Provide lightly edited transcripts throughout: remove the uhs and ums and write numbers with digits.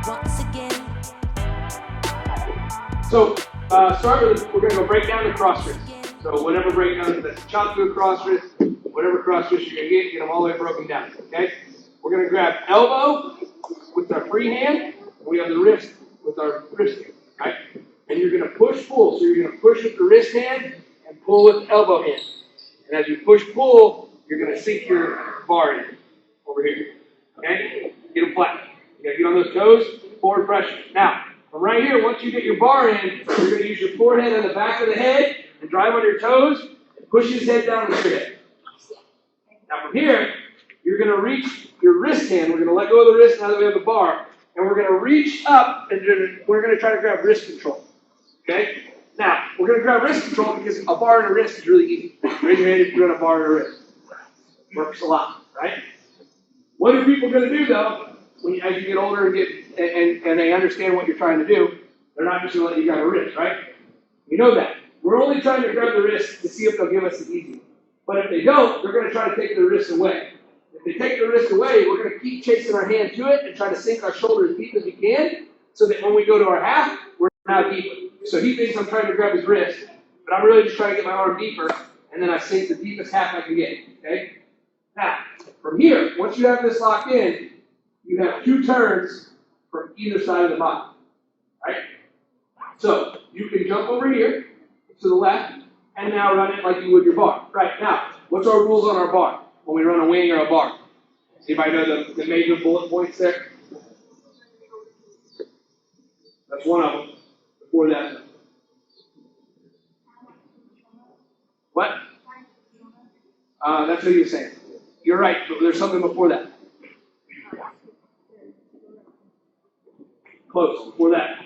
Once again. So, start with, we're going to go break down the cross wrist. So, whatever breakdown, that's chop to a cross wrist, whatever cross wrist you're going to get them all the way broken down. Okay? We're going to grab elbow with our free hand, and we have the wrist with our wrist hand. Right? And you're going to push, pull. So, you're going to push with the wrist hand and pull with the elbow hand. And as you push, pull, you're going to sink your bar in over here. Okay? Get them flat. You got to get on those toes, forward pressure. Now, from right here, once you get your bar in, you're going to use your forehead on the back of the head and drive on your toes and push his head down with your head. Now from here, you're going to reach your wrist hand. We're going to let go of the wrist now that we have the bar. And we're going to reach up and we're going to try to grab wrist control. Okay? Now, we're going to grab wrist control because a bar and a wrist is really easy. Raise your hand if you're on a bar and a wrist. Works a lot, right? What are people going to do though? As you get older and they understand what you're trying to do, they're not just going to let you grab a wrist, right? You know that. We're only trying to grab the wrist to see if they'll give us the easy. But if they don't, they're going to try to take the wrist away. If they take the wrist away, we're going to keep chasing our hand to it and try to sink our shoulder as deep as we can so that when we go to our half, we're now deeper. So he thinks I'm trying to grab his wrist, but I'm really just trying to get my arm deeper, and then I sink the deepest half I can get. Okay? Now, from here, once you have this locked in, you have 2 turns from either side of the body, right? So you can jump over here to the left and now run it like you would your bar. Right, now, what's our rules on our bar when we run a wing or a bar? Anybody know the major bullet points there? That's one of them. Before that. What? That's what he was saying. You're right, but there's something before that. Close, before that.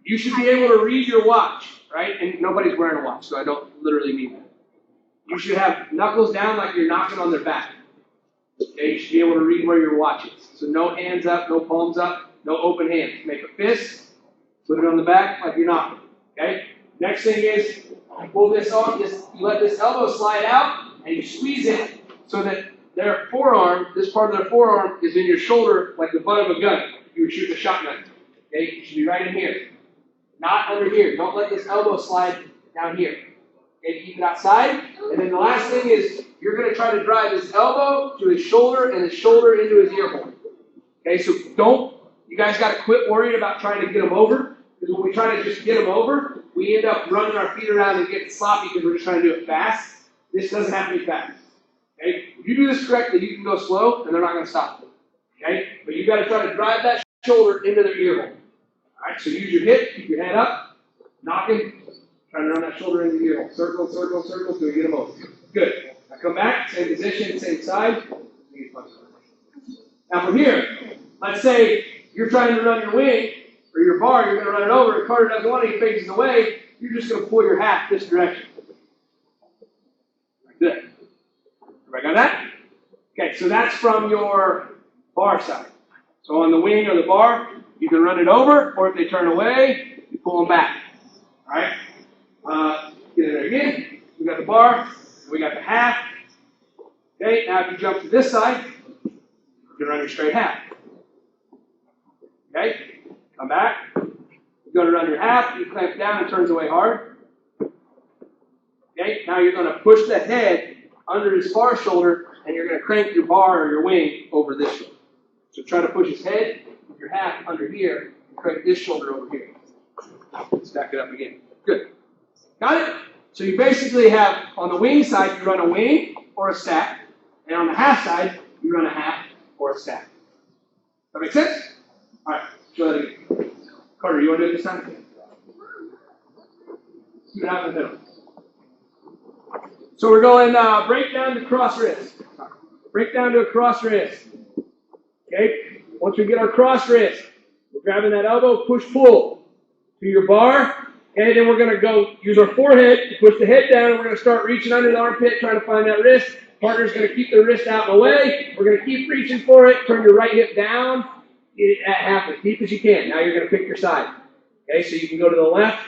You should be able to read your watch, right? And nobody's wearing a watch, so I don't literally mean that. You should have knuckles down like you're knocking on their back. Okay, you should be able to read where your watch is. So no hands up, no palms up, no open hands. Make a fist, put it on the back like you're knocking. Okay? Next thing is, you pull this off, you let this elbow slide out, and you squeeze it so that their forearm, this part of their forearm, is in your shoulder like the butt of a gun. If you were shooting a shotgun. Okay? It should be right in here. Not under here. Don't let this elbow slide down here. Okay? Keep it outside. And then the last thing is, you're going to try to drive his elbow to his shoulder and his shoulder into his ear hole. Okay? So you guys got to quit worrying about trying to get him over. Because when we try to just get him over, we end up running our feet around and getting sloppy because we're just trying to do it fast. This doesn't have to be fast. Okay? If you do this correctly, you can go slow, and they're not going to stop. Okay? But you got to try to drive that shoulder into their ear hole. All right? So use your hip, keep your head up, knocking, trying to run that shoulder into the ear hole. Circle, circle, circle, till you get them over. Good. Now come back, same position, same side. Now from here, let's say you're trying to run your wing or your bar, you're going to run it over, and Carter doesn't want it, he faces away, you're just going to pull your half this direction. Like this. Everybody got that? Okay, so that's from your bar side. So on the wing or the bar, you can run it over, or if they turn away, you pull them back. All right? Get in there again. We got the bar, we got the half. Okay, now if you jump to this side, you can run your straight half. Okay, come back. You go to run your half, you clamp down, it turns away hard. Okay, now you're going to push the head under his far shoulder, and you're going to crank your bar or your wing over this shoulder. So try to push his head with your half under here, and crank this shoulder over here. Stack it up again. Good. Got it? So you basically have, on the wing side, you run a wing or a stack, and on the half side, you run a half or a stack. That make sense? All right, show that again. Carter, you want to do it this time? See what happens in the middle. So we're going break down to cross wrist. Break down to a cross wrist. Okay? Once we get our cross wrist, we're grabbing that elbow, push, pull to your bar. Okay, then we're going to go use our forehead to push the head down, and we're going to start reaching under the armpit, trying to find that wrist. Partner's going to keep the wrist out and away. We're going to keep reaching for it. Turn your right hip down. Get it at half as deep as you can. Now you're going to pick your side. Okay, so you can go to the left,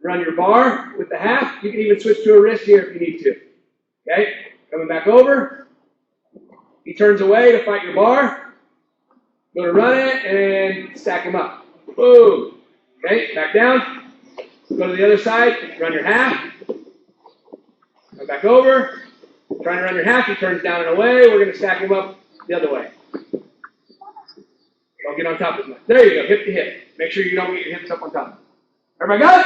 run your bar with the half. You can even switch to a wrist here if you need to. Okay, coming back over. He turns away to fight your bar. Go to run it and stack him up. Boom. Okay, back down. Go to the other side, run your half. Come back over. Trying to run your half, he turns down and away. We're going to stack him up the other way. Don't get on top as much. There you go, hip to hip. Make sure you don't get your hips up on top. Everybody got it?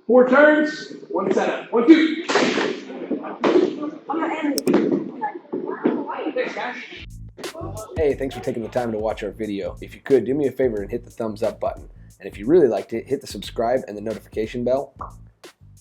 4 turns, 1 setup. 1, 2. Thanks, guys. Hey, thanks for taking the time to watch our video. If you could, do me a favor and hit the thumbs up button. And if you really liked it, hit the subscribe and the notification bell.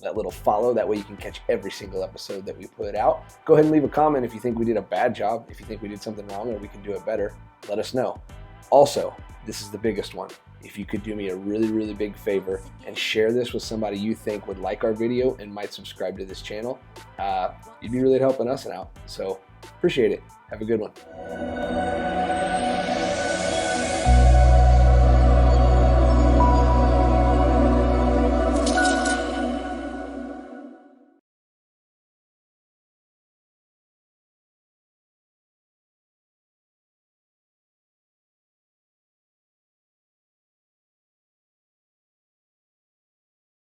That little follow, that way you can catch every single episode that we put out. Go ahead and leave a comment if you think we did a bad job, if you think we did something wrong or we can do it better. Let us know. Also, this is the biggest one. If you could do me a really big favor and share this with somebody you think would like our video and might subscribe to this channel, you'd be really helping us out. So appreciate it. Have a good one.